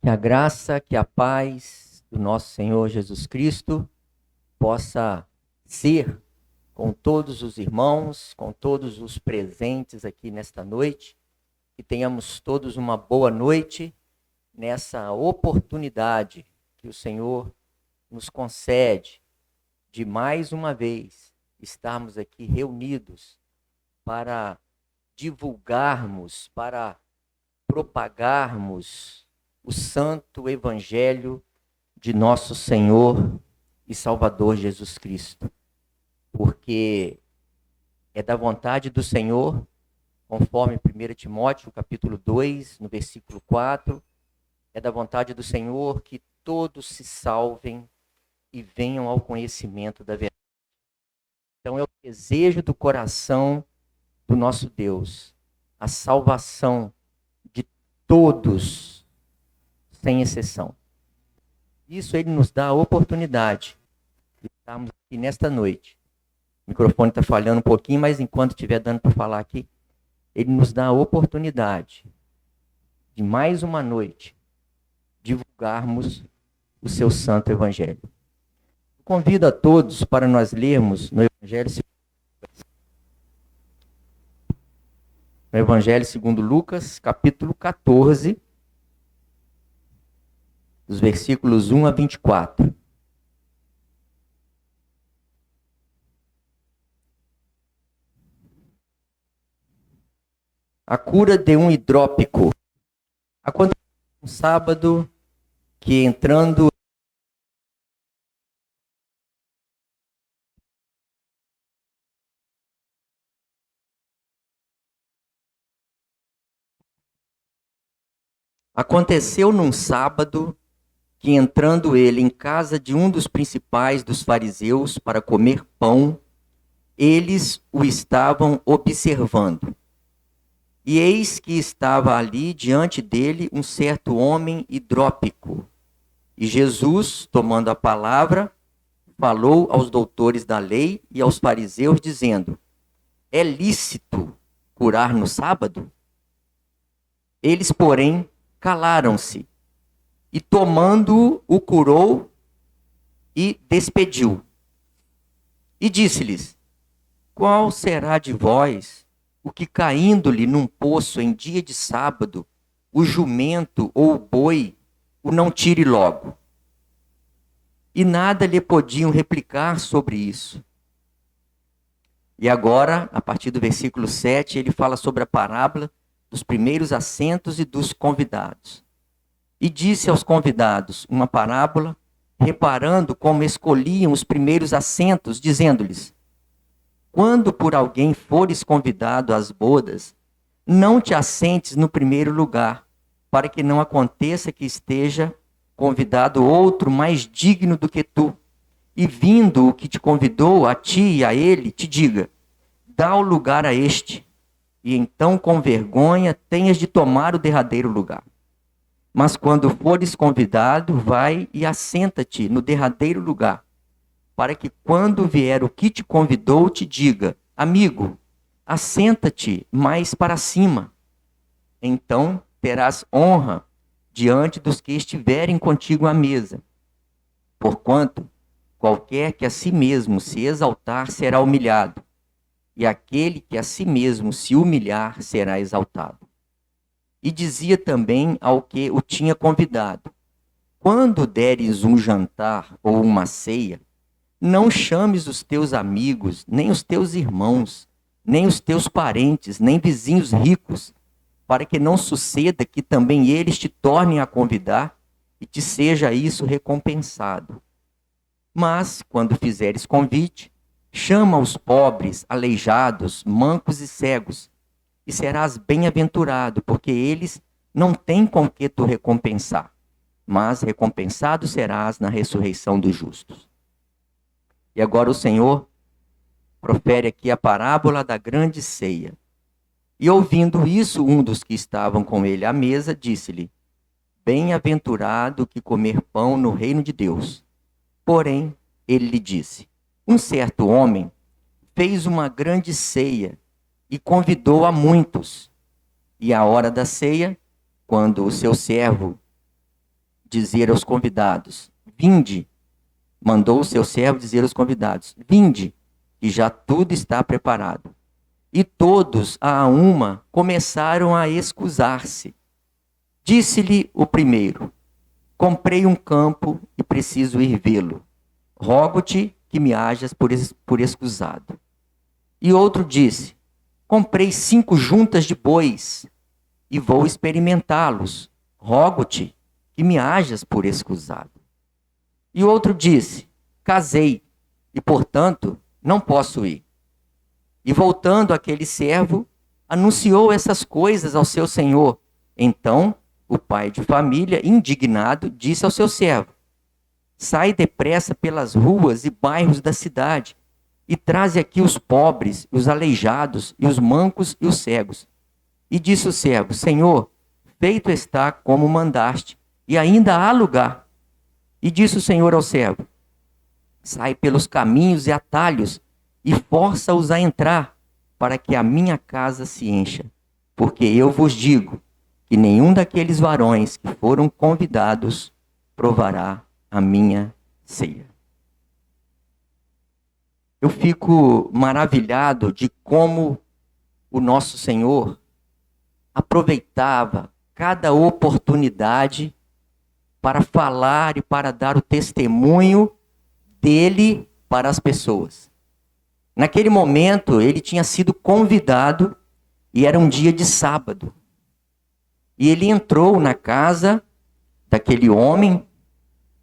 Que a graça, que a paz do nosso Senhor Jesus Cristo possa ser com todos os irmãos, com todos os presentes aqui nesta noite. Que tenhamos todos uma boa noite nessa oportunidade que o Senhor nos concede de mais uma vez estarmos aqui reunidos para divulgarmos, para propagarmos o santo evangelho de nosso Senhor e Salvador Jesus Cristo. Porque é da vontade do Senhor, conforme 1 Timóteo, capítulo 2, no versículo 4, é da vontade do Senhor que todos se salvem e venham ao conhecimento da verdade. Então é o desejo do coração do nosso Deus, a salvação de todos, sem exceção. Isso ele nos dá a oportunidade de estarmos aqui nesta noite. O microfone está falhando um pouquinho, mas enquanto estiver dando para falar aqui, ele nos dá a oportunidade de mais uma noite divulgarmos o seu santo evangelho. Convido a todos para nós lermos no Evangelho segundo Lucas, capítulo 14, dos versículos 1 a 24. A cura de um hidrópico. Aconteceu um sábado que, entrando Aconteceu num sábado que, entrando ele em casa de um dos principais dos fariseus para comer pão, eles o estavam observando. E eis que estava ali diante dele um certo homem hidrópico. E Jesus, tomando a palavra, falou aos doutores da lei e aos fariseus, dizendo: é lícito curar no sábado? Eles, porém, calaram-se, e tomando-o, o curou e despediu. E disse-lhes: qual será de vós o que, caindo-lhe num poço em dia de sábado, o jumento ou o boi o não tire logo? E nada lhe podiam replicar sobre isso. E agora, a partir do versículo 7, ele fala sobre a parábola dos primeiros assentos e dos convidados. E disse aos convidados uma parábola, reparando como escolhiam os primeiros assentos, dizendo-lhes: quando por alguém fores convidado às bodas, não te assentes no primeiro lugar, para que não aconteça que esteja convidado outro mais digno do que tu, e vindo o que te convidou, a ti e a ele, te diga: dá o lugar a este, e então com vergonha tenhas de tomar o derradeiro lugar. Mas quando fores convidado, vai e assenta-te no derradeiro lugar, para que quando vier o que te convidou, te diga: amigo, assenta-te mais para cima. Então terás honra diante dos que estiverem contigo à mesa. Porquanto, qualquer que a si mesmo se exaltar será humilhado, e aquele que a si mesmo se humilhar será exaltado. E dizia também ao que o tinha convidado: quando deres um jantar ou uma ceia, não chames os teus amigos, nem os teus irmãos, nem os teus parentes, nem vizinhos ricos, para que não suceda que também eles te tornem a convidar e te seja isso recompensado. Mas, quando fizeres convite, chama os pobres, aleijados, mancos e cegos, e serás bem-aventurado, porque eles não têm com que tu recompensar, mas recompensado serás na ressurreição dos justos. E agora o Senhor profere aqui a parábola da grande ceia. E ouvindo isso, um dos que estavam com ele à mesa disse-lhe: bem-aventurado que comer pão no reino de Deus. Porém, ele lhe disse: um certo homem fez uma grande ceia e convidou a muitos. E à hora da ceia, quando o seu servo dizer aos convidados: Vinde. Mandou o seu servo dizer aos convidados: Vinde, que já tudo está preparado. E todos, a uma, começaram a escusar-se. Disse-lhe o primeiro: Comprei um campo e preciso ir vê-lo. Rogo-te que me hajas por escusado. E outro disse: Comprei 5 juntas de bois e vou experimentá-los. Rogo-te que me hajas por escusado. E outro disse: Casei e, portanto, não posso ir. E voltando aquele servo, anunciou essas coisas ao seu senhor. Então, o pai de família, indignado, disse ao seu servo: Sai depressa pelas ruas e bairros da cidade e traze aqui os pobres, os aleijados, e os mancos e os cegos. E disse o servo: Senhor, feito está como mandaste, e ainda há lugar. E disse o Senhor ao servo: Sai pelos caminhos e atalhos e força-os a entrar, para que a minha casa se encha. Porque eu vos digo que nenhum daqueles varões que foram convidados provará a minha ceia. Eu fico maravilhado de como o nosso Senhor aproveitava cada oportunidade para falar e para dar o testemunho dele para as pessoas. Naquele momento, ele tinha sido convidado e era um dia de sábado. E ele entrou na casa daquele homem,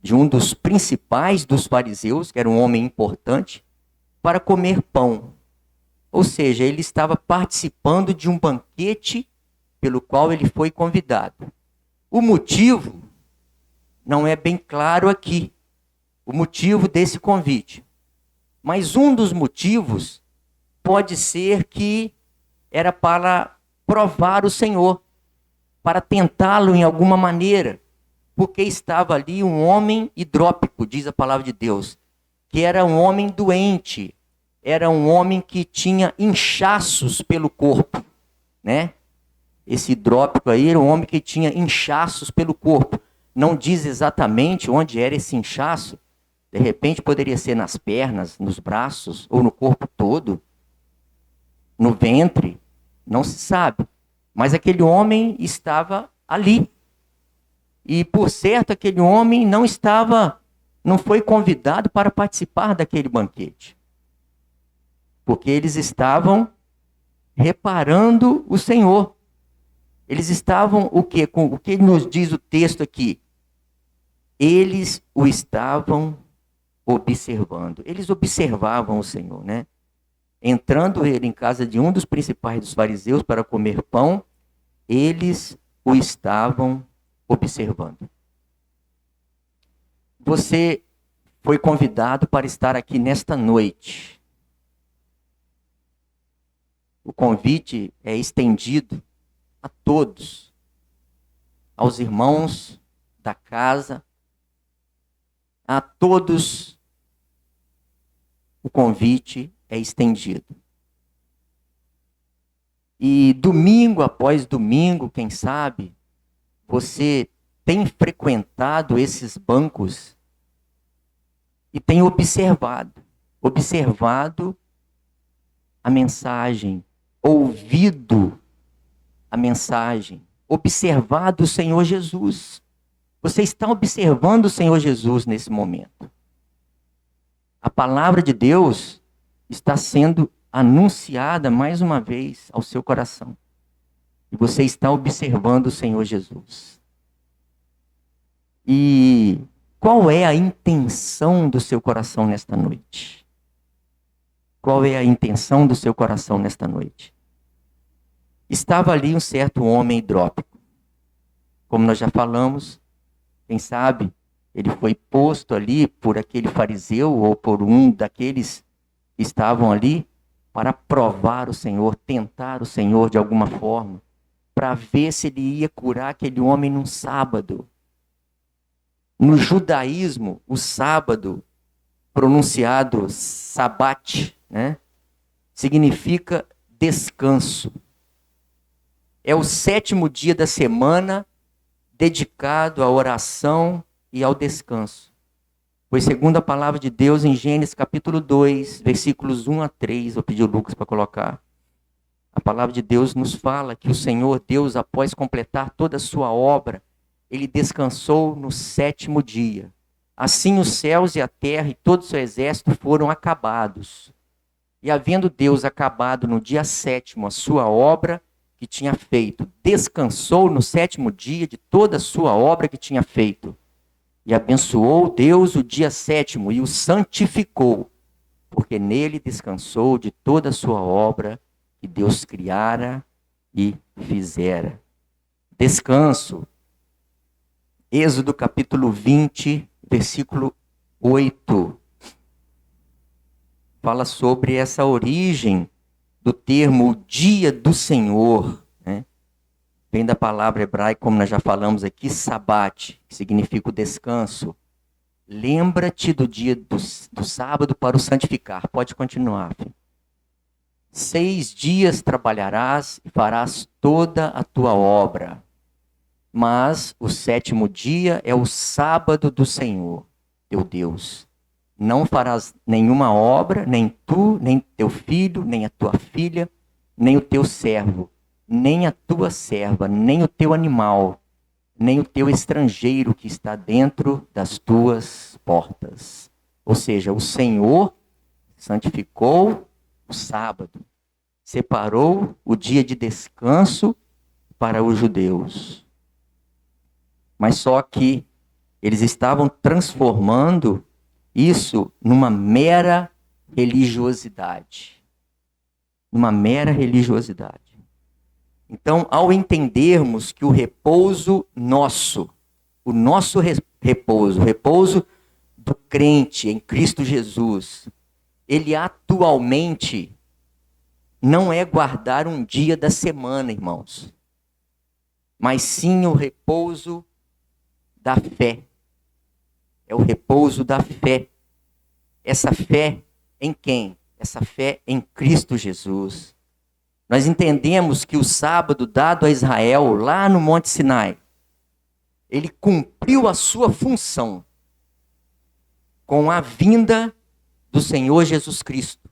de um dos principais dos fariseus, que era um homem importante, para comer pão. Ou seja, ele estava participando de um banquete pelo qual ele foi convidado. O motivo não é bem claro aqui, o motivo desse convite. Mas um dos motivos pode ser que era para provar o Senhor, para tentá-lo em alguma maneira, porque estava ali um homem hidrópico, diz a palavra de Deus, que era um homem doente, era um homem que tinha inchaços pelo corpo, né? Esse hidrópico aí era um homem que tinha inchaços pelo corpo. Não diz exatamente onde era esse inchaço. De repente poderia ser nas pernas, nos braços ou no corpo todo, no ventre, não se sabe. Mas aquele homem estava ali. E por certo aquele homem não foi convidado para participar daquele banquete. Porque eles estavam reparando o Senhor. Eles estavam o quê? O que nos diz o texto aqui? Eles o estavam observando. Eles observavam o Senhor, né? Entrando ele em casa de um dos principais dos fariseus para comer pão, eles o estavam observando. Você foi convidado para estar aqui nesta noite. O convite é estendido a todos, aos irmãos da casa, a todos o convite é estendido. E domingo após domingo, quem sabe, você tem frequentado esses bancos e tem observado a mensagem, ouvido a mensagem, observado o Senhor Jesus. Você está observando o Senhor Jesus nesse momento. A palavra de Deus está sendo anunciada mais uma vez ao seu coração. E você está observando o Senhor Jesus. E qual é a intenção do seu coração nesta noite? Qual é a intenção do seu coração nesta noite? Estava ali um certo homem hidrópico. Como nós já falamos, quem sabe ele foi posto ali por aquele fariseu ou por um daqueles que estavam ali para provar o Senhor, tentar o Senhor de alguma forma, para ver se ele ia curar aquele homem num sábado. No judaísmo, o sábado, pronunciado sabat, né, significa descanso. É o 7º dia da semana dedicado à oração e ao descanso. Pois segundo a palavra de Deus em Gênesis capítulo 2, versículos 1 a 3, vou pedir o Lucas para colocar. A palavra de Deus nos fala que o Senhor Deus, após completar toda a sua obra, ele descansou no 7º dia. Assim os céus e a terra e todo o seu exército foram acabados. E havendo Deus acabado no dia 7º a sua obra que tinha feito, descansou no 7º dia de toda a sua obra que tinha feito. E abençoou Deus o dia 7º e o santificou, porque nele descansou de toda a sua obra que Deus criara e fizera. Descanso. Êxodo capítulo 20, versículo 8. Fala sobre essa origem do termo dia do Senhor, né? Vem da palavra hebraica, como nós já falamos aqui, sabat, que significa o descanso. Lembra-te do dia do sábado para o santificar. Pode continuar, filho. 6 dias trabalharás e farás toda a tua obra. Mas o 7º dia é o sábado do Senhor, teu Deus. Não farás nenhuma obra, nem tu, nem teu filho, nem a tua filha, nem o teu servo, nem a tua serva, nem o teu animal, nem o teu estrangeiro que está dentro das tuas portas. Ou seja, o Senhor santificou o sábado, separou o dia de descanso para os judeus. Mas só que eles estavam transformando isso numa mera religiosidade. Numa mera religiosidade. Então, ao entendermos que o repouso nosso, o nosso repouso, o repouso do crente em Cristo Jesus, ele atualmente não é guardar um dia da semana, irmãos, mas sim o repouso da fé. É o repouso da fé. Essa fé em quem? Essa fé em Cristo Jesus. Nós entendemos que o sábado dado a Israel, lá no Monte Sinai, ele cumpriu a sua função com a vinda do Senhor Jesus Cristo,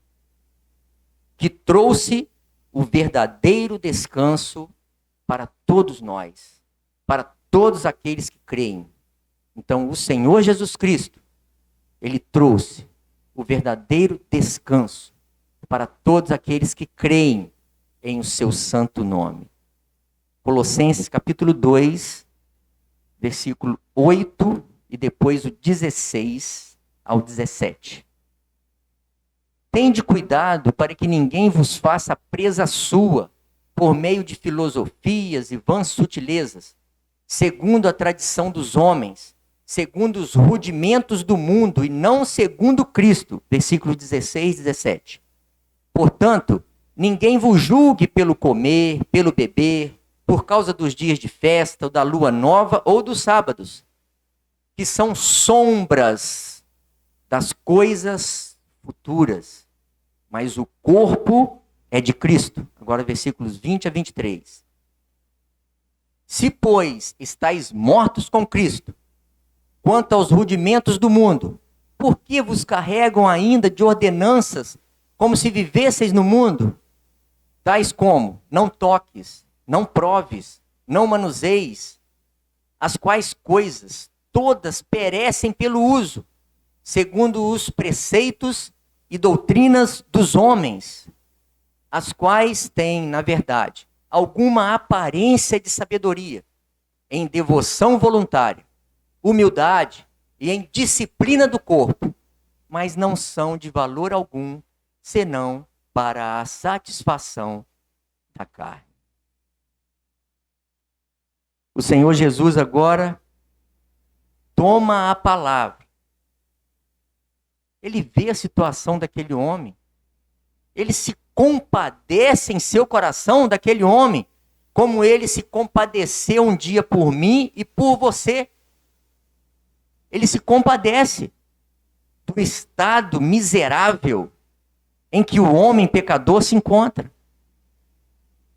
que trouxe o verdadeiro descanso para todos nós, para todos aqueles que creem. Então, o Senhor Jesus Cristo, ele trouxe o verdadeiro descanso para todos aqueles que creem em o seu santo nome. Colossenses capítulo 2, versículo 8 e depois o 16 ao 17. Tende cuidado para que ninguém vos faça presa sua por meio de filosofias e vãs sutilezas, segundo a tradição dos homens, segundo os rudimentos do mundo e não segundo Cristo. Versículos 16 e 17. Portanto, ninguém vos julgue pelo comer, pelo beber, por causa dos dias de festa, ou da lua nova, ou dos sábados, que são sombras das coisas futuras. Mas o corpo é de Cristo. Agora, versículos 20 a 23. Se, pois, estáis mortos com Cristo, quanto aos rudimentos do mundo, por que vos carregam ainda de ordenanças, como se vivesseis no mundo? Tais como, não toques, não proves, não manuseis, as quais coisas todas perecem pelo uso, segundo os preceitos e doutrinas dos homens, as quais têm, na verdade, alguma aparência de sabedoria, em devoção voluntária, humildade e em disciplina do corpo, mas não são de valor algum, senão para a satisfação da carne. O Senhor Jesus agora toma a palavra. Ele vê a situação daquele homem. Ele se compadece em seu coração daquele homem, como ele se compadeceu um dia por mim e por você. Ele se compadece do estado miserável em que o homem pecador se encontra.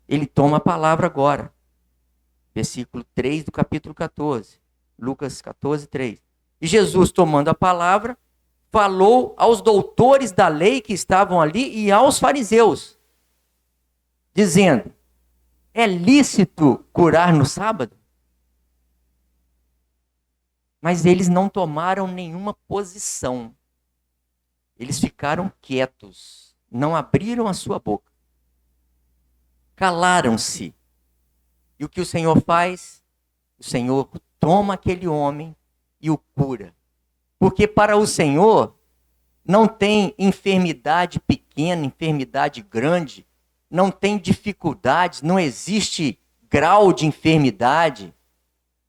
Ele toma a palavra agora. Versículo 3 do capítulo 14. Lucas 14, 3. E Jesus, tomando a palavra, falou aos doutores da lei que estavam ali e aos fariseus, dizendo: é lícito curar no sábado? Mas eles não tomaram nenhuma posição. Eles ficaram quietos, não abriram a sua boca. Calaram-se. E o que o Senhor faz? O Senhor toma aquele homem e o cura. Porque para o Senhor não tem enfermidade pequena, enfermidade grande, não tem dificuldades, não existe grau de enfermidade,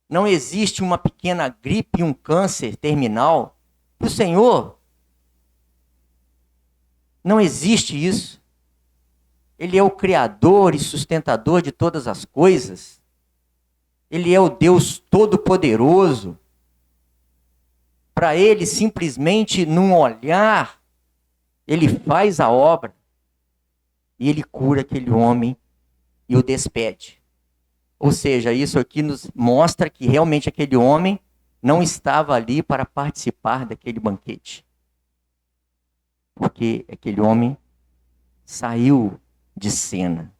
não existe uma pequena gripe e um câncer terminal. Para o Senhor, não existe isso. Ele é o Criador e sustentador de todas as coisas. Ele é o Deus Todo-Poderoso. Para Ele, simplesmente, num olhar, Ele faz a obra e Ele cura aquele homem e o despede. Ou seja, isso aqui nos mostra que realmente aquele homem não estava ali para participar daquele banquete. Porque aquele homem saiu de cena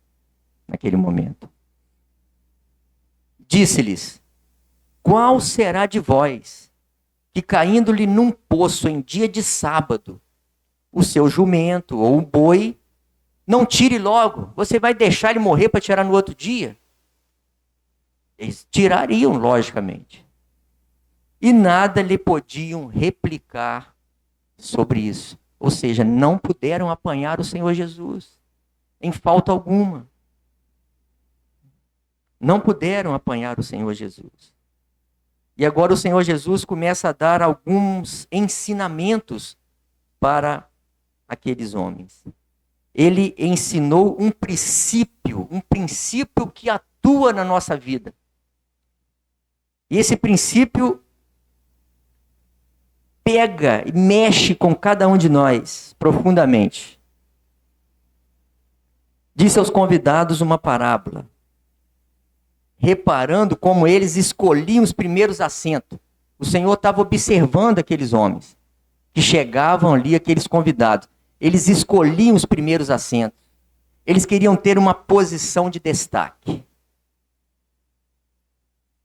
naquele momento. Disse-lhes: qual será de vós que, caindo-lhe num poço em dia de sábado, o seu jumento ou o boi, não tire logo? Você vai deixar ele morrer para tirar no outro dia? Eles tirariam, logicamente. E nada lhe podiam replicar sobre isso. Ou seja, não puderam apanhar o Senhor Jesus em falta alguma. Não puderam apanhar o Senhor Jesus. E agora o Senhor Jesus começa a dar alguns ensinamentos para aqueles homens. Ele ensinou um princípio que atua na nossa vida. E esse princípio pega e mexe com cada um de nós profundamente. Disse aos convidados uma parábola, reparando como eles escolhiam os primeiros assentos. O Senhor estava observando aqueles homens que chegavam ali, aqueles convidados. Eles escolhiam os primeiros assentos. Eles queriam ter uma posição de destaque.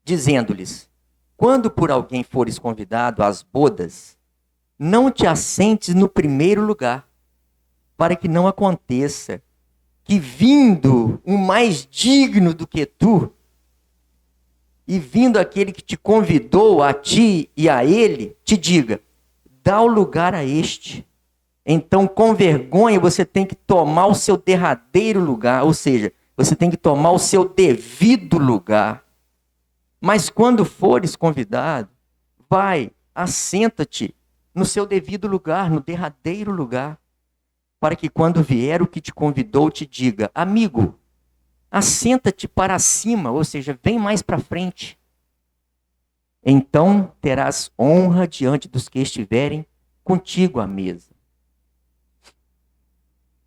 Dizendo-lhes: quando por alguém fores convidado às bodas, não te assentes no primeiro lugar, para que não aconteça que, vindo um mais digno do que tu, e vindo aquele que te convidou a ti e a ele, te diga: dá o lugar a este. Então, com vergonha, você tem que tomar o seu derradeiro lugar, ou seja, você tem que tomar o seu devido lugar. Mas quando fores convidado, vai, assenta-te no seu devido lugar, no derradeiro lugar, para que quando vier o que te convidou, te diga: amigo, assenta-te para cima, ou seja, vem mais para frente. Então terás honra diante dos que estiverem contigo à mesa.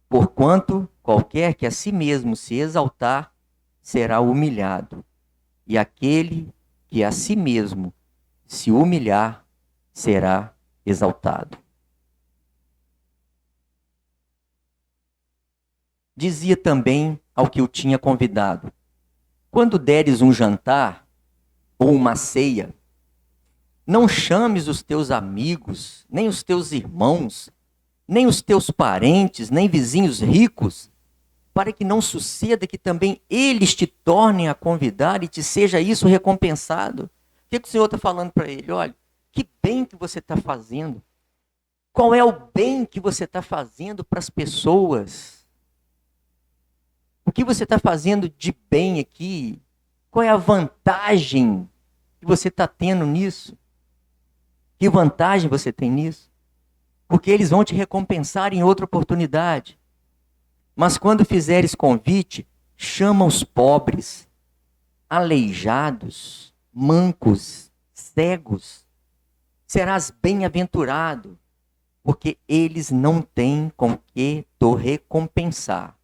Porquanto qualquer que a si mesmo se exaltar, será humilhado. E aquele que a si mesmo se humilhar, será exaltado. Dizia também ao que o tinha convidado: quando deres um jantar ou uma ceia, não chames os teus amigos, nem os teus irmãos, nem os teus parentes, nem vizinhos ricos, para que não suceda que também eles te tornem a convidar e te seja isso recompensado. O que o Senhor está falando para ele? Olha, que bem que você está fazendo. Qual é o bem que você está fazendo para as pessoas? O que você está fazendo de bem aqui? Qual é a vantagem que você está tendo nisso? Que vantagem você tem nisso? Porque eles vão te recompensar em outra oportunidade. Mas quando fizeres convite, chama os pobres, aleijados, mancos, cegos. Serás bem-aventurado, porque eles não têm com que te recompensar.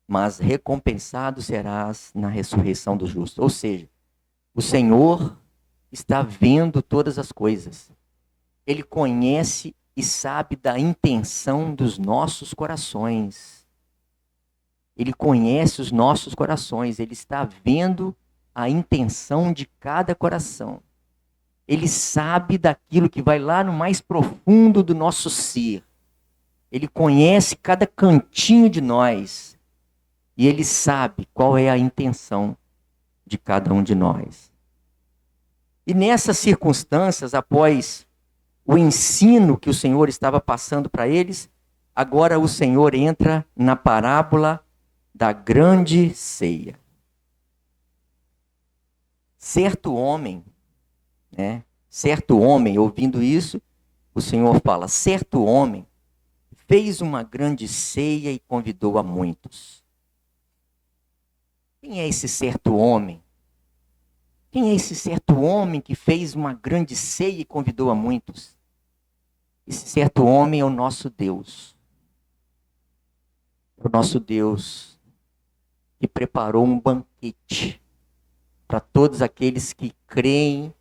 Mas recompensado serás na ressurreição dos justos. Ou seja, o Senhor está vendo todas as coisas. Ele conhece e sabe da intenção dos nossos corações. Ele conhece os nossos corações. Ele está vendo a intenção de cada coração. Ele sabe daquilo que vai lá no mais profundo do nosso ser. Ele conhece cada cantinho de nós. E ele sabe qual é a intenção de cada um de nós. E nessas circunstâncias, após o ensino que o Senhor estava passando para eles, agora o Senhor entra na parábola da grande ceia. Certo homem, ouvindo isso, o Senhor fala, certo homem fez uma grande ceia e convidou a muitos. Quem é esse certo homem? Quem é esse certo homem que fez uma grande ceia e convidou a muitos? Esse certo homem é o nosso Deus. É o nosso Deus que preparou um banquete para todos aqueles que creem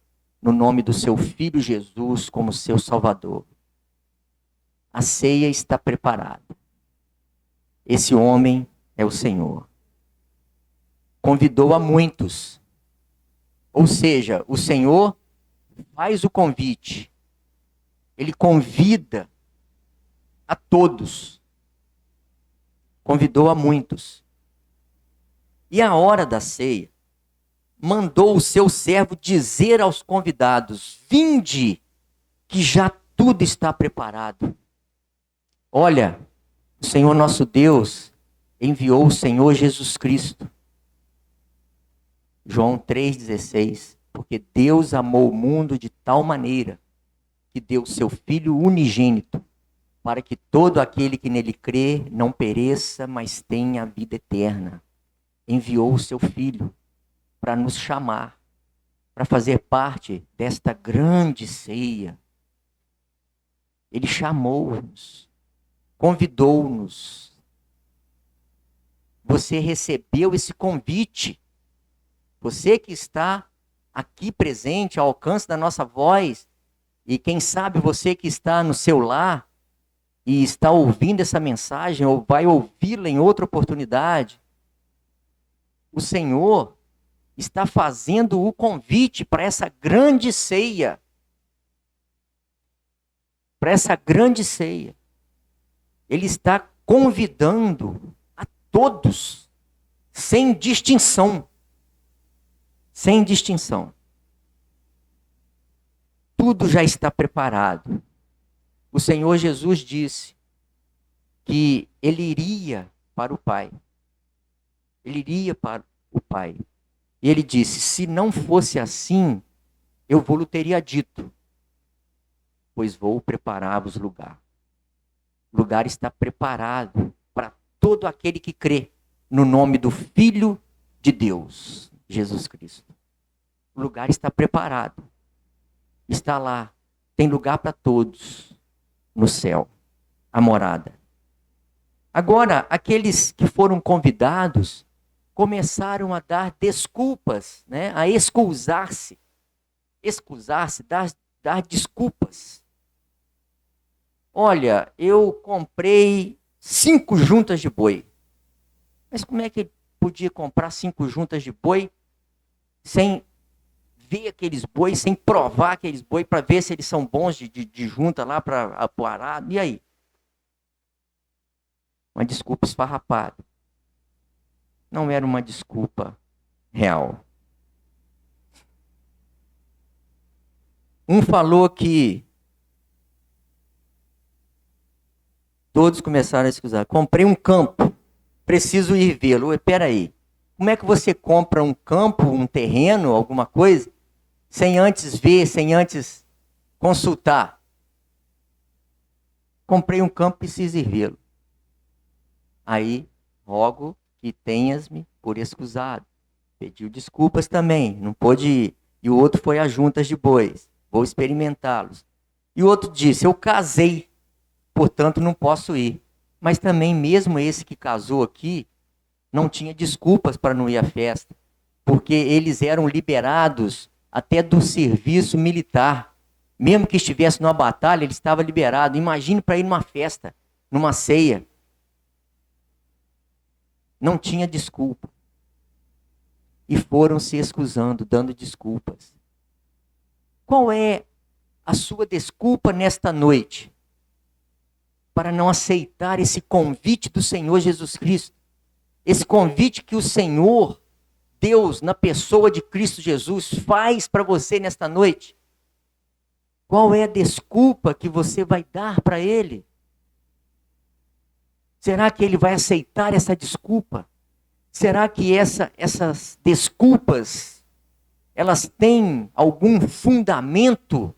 no nome do seu Filho Jesus como seu Salvador. A ceia está preparada. Esse homem é o Senhor. Convidou a muitos. Ou seja, o Senhor faz o convite. Ele convida a todos. Convidou a muitos. E a hora da ceia, mandou o seu servo dizer aos convidados, vinde, que já tudo está preparado. Olha, o Senhor nosso Deus enviou o Senhor Jesus Cristo. João 3,16, porque Deus amou o mundo de tal maneira que deu seu Filho unigênito, para que todo aquele que nele crê não pereça, mas tenha a vida eterna. Enviou o seu Filho para nos chamar, para fazer parte desta grande ceia. Ele chamou-nos, convidou-nos. Você recebeu esse convite. Você que está aqui presente, ao alcance da nossa voz, e quem sabe você que está no seu lar e está ouvindo essa mensagem ou vai ouvi-la em outra oportunidade, o Senhor está fazendo o convite para essa grande ceia. Para essa grande ceia. Ele está convidando a todos, sem distinção. Sem distinção. Tudo já está preparado. O Senhor Jesus disse que ele iria para o Pai. Ele iria para o Pai. E ele disse, se não fosse assim, eu vou-lhe teria dito, pois vou preparar-vos lugar. O lugar está preparado para todo aquele que crê no nome do Filho de Deus, Jesus Cristo. O lugar está preparado. Está lá. Tem lugar para todos no céu. A morada. Agora, aqueles que foram convidados começaram a dar desculpas, a excusar-se. Excusar-se, dar desculpas. Olha, eu comprei 5 juntas de boi. Mas como é que ele podia comprar 5 juntas de boi sem ver aqueles bois, sem provar aqueles bois para ver se eles são bons de junta lá para o arado? E aí? Uma desculpa esfarrapada. Não era uma desculpa real. Um falou que todos começaram a excusar. Comprei um campo, preciso ir vê-lo. Espera aí, como é que você compra um campo, um terreno, alguma coisa, sem antes ver, sem antes consultar? Comprei um campo, preciso ir vê-lo. Aí, rogo que tenhas-me por excusado. Pediu desculpas também, não pôde ir. E o outro foi às juntas de bois, vou experimentá-los. E o outro disse, eu casei, portanto não posso ir. Mas também mesmo esse que casou aqui, não tinha desculpas para não ir à festa, porque eles eram liberados até do serviço militar. Mesmo que estivesse numa batalha, ele estava liberado. Imagine para ir numa festa, numa ceia. Não tinha desculpa. E foram se excusando, dando desculpas. Qual é a sua desculpa nesta noite para não aceitar esse convite do Senhor Jesus Cristo? Esse convite que o Senhor, Deus, na pessoa de Cristo Jesus, faz para você nesta noite. Qual é a desculpa que você vai dar para Ele? Será que Ele vai aceitar essa desculpa? Será que essas desculpas, elas têm algum fundamento?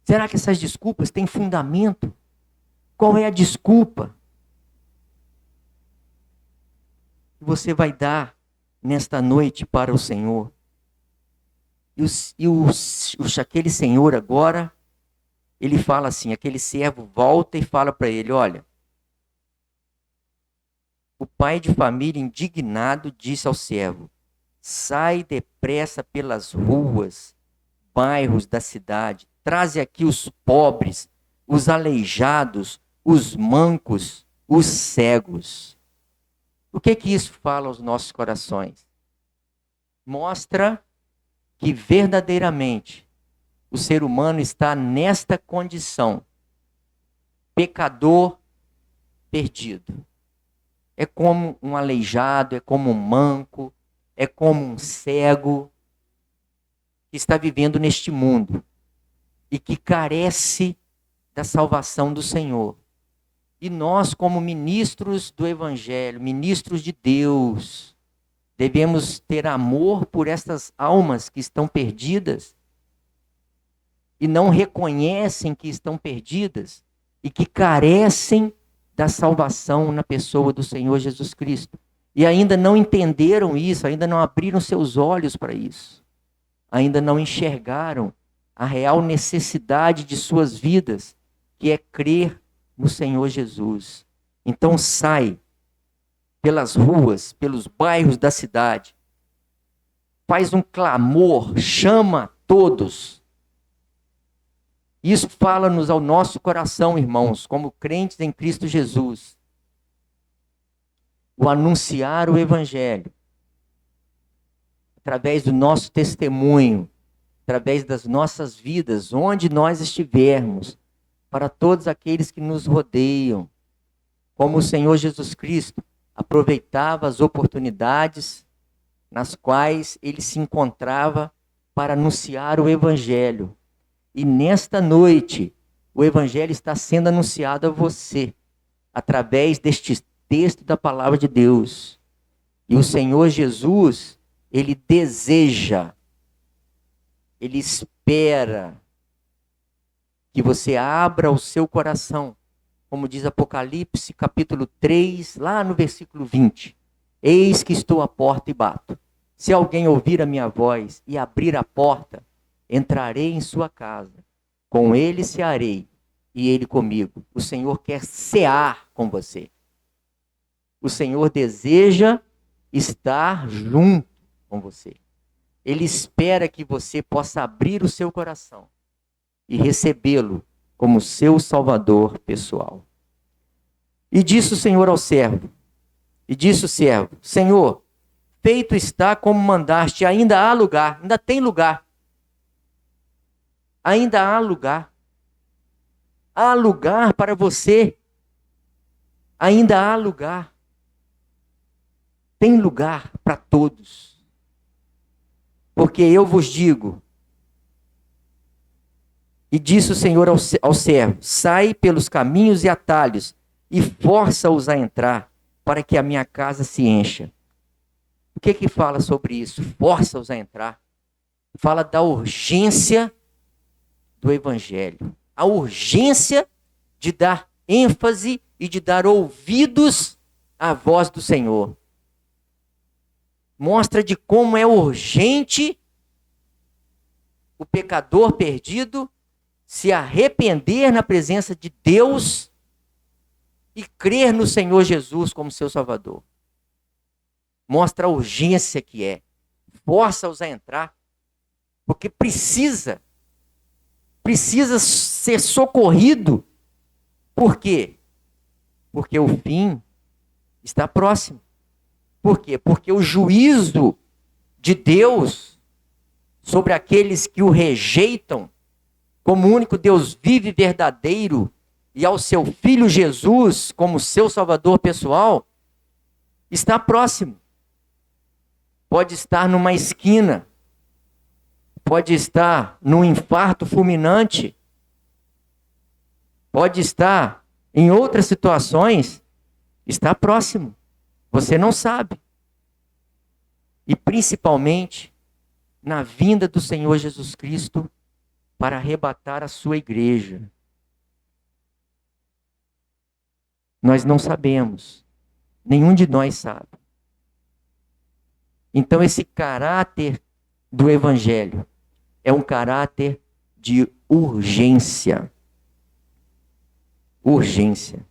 Será que essas desculpas têm fundamento? Qual é a desculpa que você vai dar nesta noite para o Senhor? Aquele senhor agora, ele fala assim, aquele servo volta e fala para ele, olha, o pai de família indignado disse ao servo, sai depressa pelas ruas, bairros da cidade, traze aqui os pobres, os aleijados, os mancos, os cegos. O que isso fala aos nossos corações? Mostra que verdadeiramente o ser humano está nesta condição, pecador perdido. É como um aleijado, é como um manco, é como um cego que está vivendo neste mundo e que carece da salvação do Senhor. E nós, como ministros do Evangelho, ministros de Deus, devemos ter amor por estas almas que estão perdidas e não reconhecem que estão perdidas e que carecem da salvação na pessoa do Senhor Jesus Cristo. E ainda não entenderam isso, ainda não abriram seus olhos para isso. Ainda não enxergaram a real necessidade de suas vidas, que é crer no Senhor Jesus. Então sai pelas ruas, pelos bairros da cidade, faz um clamor, chama todos. Isso fala-nos ao nosso coração, irmãos, como crentes em Cristo Jesus. O anunciar o Evangelho, através do nosso testemunho, através das nossas vidas, onde nós estivermos, para todos aqueles que nos rodeiam, como o Senhor Jesus Cristo aproveitava as oportunidades nas quais ele se encontrava para anunciar o Evangelho. E nesta noite, o Evangelho está sendo anunciado a você, através deste texto da palavra de Deus. E o Senhor Jesus, ele deseja, ele espera que você abra o seu coração, como diz Apocalipse, capítulo 3, lá no versículo 20. Eis que estou à porta e bato. Se alguém ouvir a minha voz e abrir a porta, entrarei em sua casa, com ele cearei e ele comigo. O Senhor quer cear com você. O Senhor deseja estar junto com você. Ele espera que você possa abrir o seu coração e recebê-lo como seu Salvador pessoal. E disse o Senhor ao servo, e disse o servo, Senhor, feito está como mandaste, ainda há lugar, ainda tem lugar. Ainda há lugar. Há lugar para você. Ainda há lugar. Tem lugar para todos. Porque eu vos digo, e disse o Senhor ao servo, sai pelos caminhos e atalhos e força-os a entrar, para que a minha casa se encha. O que fala sobre isso? Força-os a entrar. Fala da urgência do Evangelho. A urgência de dar ênfase e de dar ouvidos à voz do Senhor. Mostra de como é urgente o pecador perdido se arrepender na presença de Deus e crer no Senhor Jesus como seu Salvador. Mostra a urgência que é. Força-os a entrar, porque precisa precisa ser socorrido. Por quê? Porque o fim está próximo. Por quê? Porque o juízo de Deus sobre aqueles que o rejeitam como o único Deus vivo e verdadeiro e ao seu Filho Jesus como seu Salvador pessoal, está próximo. Pode estar numa esquina, pode estar num infarto fulminante, pode estar em outras situações, está próximo. Você não sabe. E principalmente na vinda do Senhor Jesus Cristo para arrebatar a sua igreja. Nós não sabemos. Nenhum de nós sabe. Então esse caráter do Evangelho é um caráter de urgência. Urgência.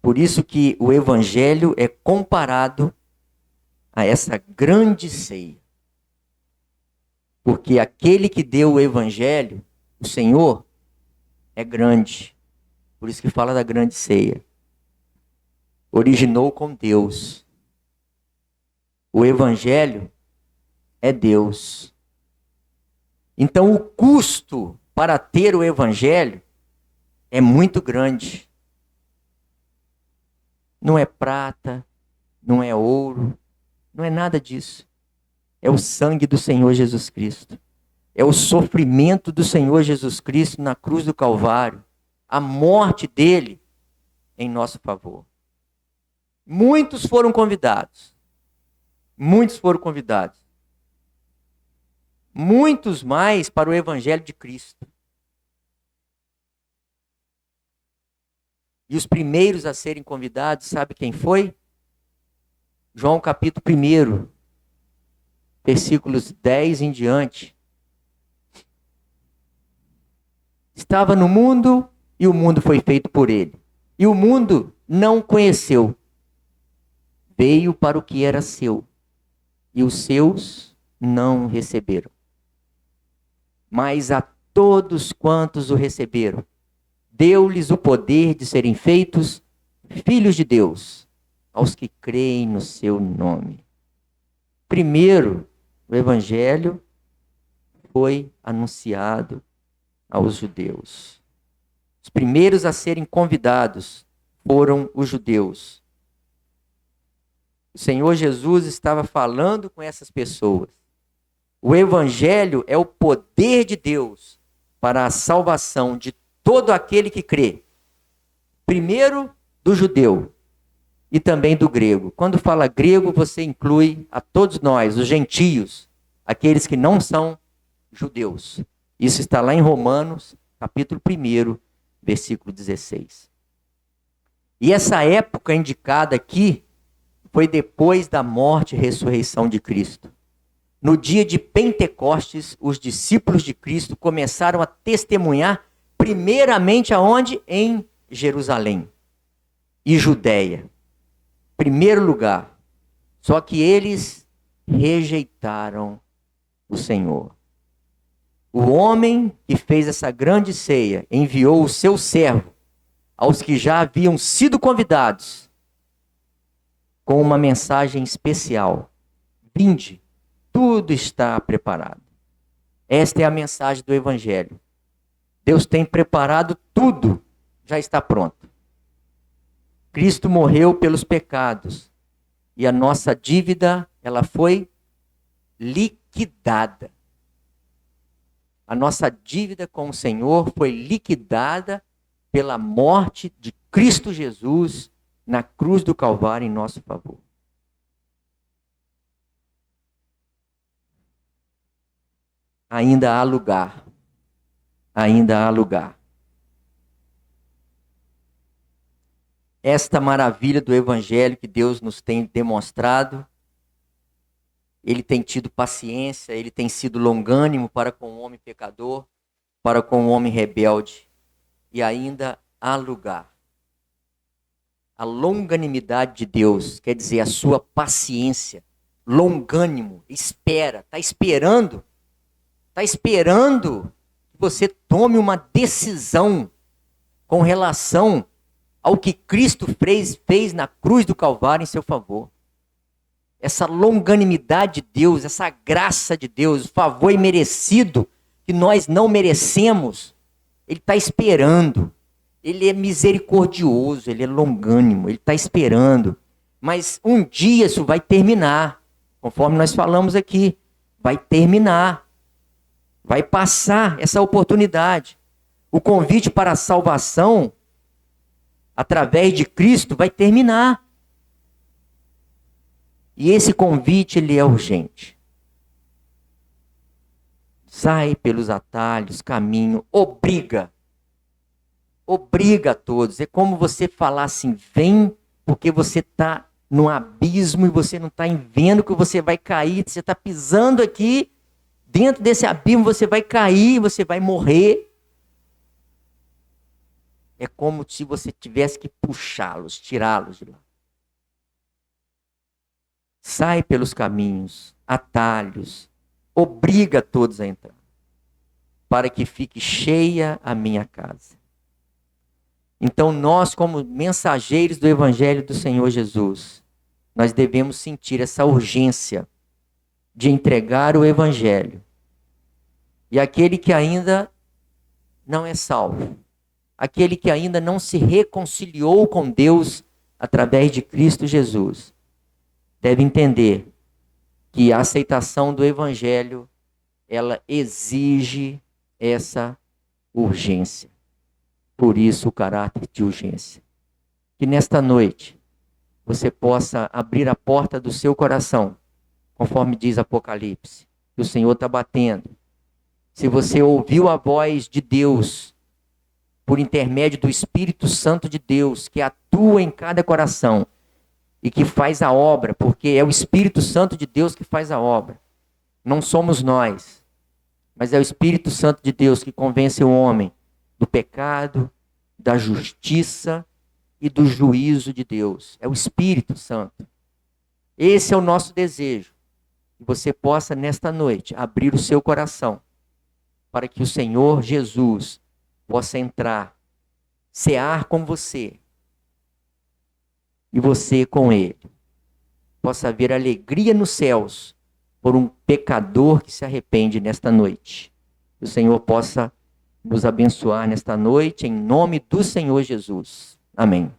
Por isso que o Evangelho é comparado a essa grande ceia. Porque aquele que deu o Evangelho, o Senhor, é grande. Por isso que fala da grande ceia. Originou com Deus. O Evangelho é Deus. Então o custo para ter o Evangelho é muito grande. Não é prata, não é ouro, não é nada disso. É o sangue do Senhor Jesus Cristo. É o sofrimento do Senhor Jesus Cristo na cruz do Calvário. A morte dele em nosso favor. Muitos foram convidados. Muitos foram convidados. Muitos mais para o Evangelho de Cristo. E os primeiros a serem convidados, sabe quem foi? João capítulo 1, versículos 10 em diante. Estava no mundo e o mundo foi feito por ele. E o mundo não o conheceu. Veio para o que era seu. E os seus não o receberam. Mas a todos quantos o receberam, deu-lhes o poder de serem feitos filhos de Deus, aos que creem no seu nome. Primeiro, o Evangelho foi anunciado aos judeus. Os primeiros a serem convidados foram os judeus. O Senhor Jesus estava falando com essas pessoas. O Evangelho é o poder de Deus para a salvação de todo aquele que crê. Primeiro do judeu e também do grego. Quando fala grego, você inclui a todos nós, os gentios, aqueles que não são judeus. Isso está lá em Romanos, capítulo 1, versículo 16. E essa época indicada aqui foi depois da morte e ressurreição de Cristo. No dia de Pentecostes, os discípulos de Cristo começaram a testemunhar primeiramente aonde? Em Jerusalém e Judéia. Primeiro lugar. Só que eles rejeitaram o Senhor. O homem que fez essa grande ceia enviou o seu servo aos que já haviam sido convidados com uma mensagem especial. Vinde, tudo está preparado. Esta é a mensagem do Evangelho. Deus tem preparado tudo, já está pronto. Cristo morreu pelos pecados e a nossa dívida, ela foi liquidada. A nossa dívida com o Senhor foi liquidada pela morte de Cristo Jesus na cruz do Calvário em nosso favor. Ainda há lugar. Ainda há lugar. Esta maravilha do Evangelho que Deus nos tem demonstrado, Ele tem tido paciência, Ele tem sido longânimo para com o homem pecador, para com o homem rebelde. E ainda há lugar. A longanimidade de Deus, quer dizer, a sua paciência, longânimo, espera, está esperando você tome uma decisão com relação ao que Cristo fez na cruz do Calvário em seu favor. Essa longanimidade de Deus, essa graça de Deus, o favor imerecido que nós não merecemos, Ele está esperando. Ele é misericordioso, Ele é longânimo, Ele está esperando. Mas um dia isso vai terminar, conforme nós falamos aqui. Vai terminar. Vai passar essa oportunidade. O convite para a salvação, através de Cristo, vai terminar. E esse convite, ele é urgente. Sai pelos atalhos, caminho, obriga a todos. É como você falar assim, vem, porque você está num abismo e você não está vendo que você vai cair, você está pisando aqui, dentro desse abismo você vai cair, você vai morrer. É como se você tivesse que puxá-los, tirá-los de lá. Sai pelos caminhos, atalhos, obriga todos a entrar, para que fique cheia a minha casa. Então nós, como mensageiros do Evangelho do Senhor Jesus, nós devemos sentir essa urgência de entregar o Evangelho. E aquele que ainda não é salvo, aquele que ainda não se reconciliou com Deus através de Cristo Jesus, deve entender que a aceitação do Evangelho, ela exige essa urgência. Por isso o caráter de urgência. Que nesta noite você possa abrir a porta do seu coração, conforme diz Apocalipse, que o Senhor está batendo. Se você ouviu a voz de Deus, por intermédio do Espírito Santo de Deus, que atua em cada coração, e que faz a obra, porque é o Espírito Santo de Deus que faz a obra. Não somos nós, mas é o Espírito Santo de Deus que convence o homem do pecado, da justiça e do juízo de Deus. É o Espírito Santo. Esse é o nosso desejo. Que você possa, nesta noite, abrir o seu coração para que o Senhor Jesus possa entrar, cear com você, e você com Ele. Possa haver alegria nos céus por um pecador que se arrepende nesta noite. Que o Senhor possa nos abençoar nesta noite, em nome do Senhor Jesus. Amém.